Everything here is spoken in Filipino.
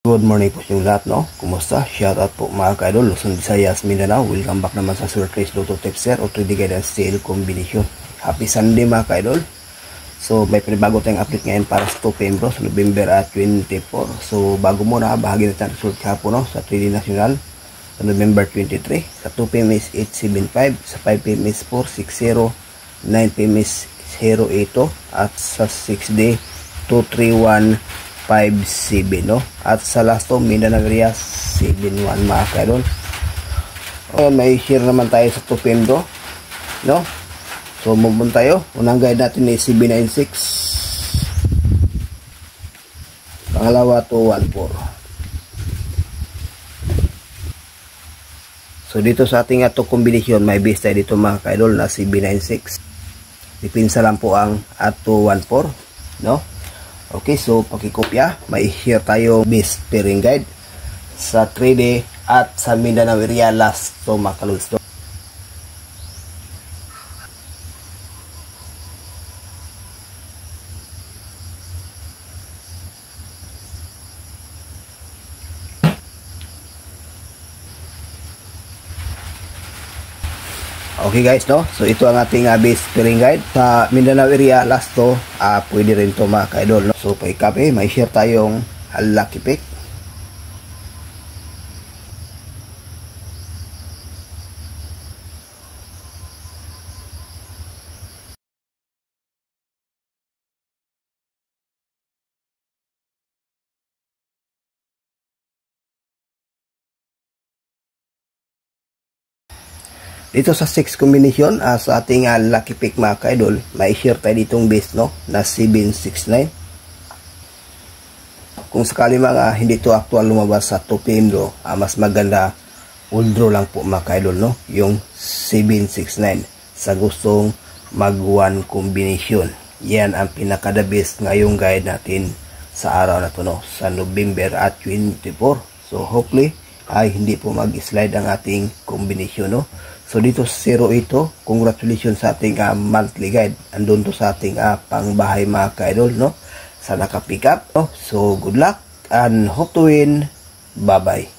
Good morning po sa inyong lahat, no? Kumusta? Shoutout po mga ka-idol, Luzon, Visayas, Mindanao. Welcome back naman sa Sir Chris Lotto Tips Sir o 3D Guidance Sale Combination. Happy Sunday mga ka-idol. So may panibago tayong update ngayon para sa 2 PM bro, sa November 24. So bago muna, bahagi natin ang result kahapon, no? Sa 3D National sa November 23. Sa 2 PM is 875, sa 5 PM is 460, 9 PM is 080, at sa 6 day 23157, no? At sa last to, Mindanao area 71 mga ka-idol. May share naman tayo sa 2 PM bro, no? So move tayo. Unang guide natin is CB96, pangalawa 214. So dito sa ating ato kombinasyon, may base tayo dito mga ka-idol na CB96. Dipinsa lang po ang ato 14, no? Okay, so pakikopya, may share tayo base pairing guide sa 3D at sa Mindanao area last to makaluls. Okay guys, no? So ito ang ating base pairing guide sa Mindanao area last to, pwede rin to mga ka-idol, no? So pa-copy, may share tayong lucky pick. Dito sa 6 combination, sa ating lucky pick mga ka-idol, may share tayo ditong base, no, na 769. Kung sakali mga hindi to actual lumabas sa 2 PM do, mas maganda old draw lang po mga ka-idol, no, yung 769 sa gustong mag 1 combination. Yan ang pinaka the best ngayong guide natin sa araw na to, no, sa November 24. So hopefully ay hindi po mag-slide ang ating combination, no. So dito sa 08, congratulations sa ating monthly guide. Andun to sa ating pangbahay mga ka-idol, no, sa naka-pick up, no? So good luck and hope to win. Bye bye.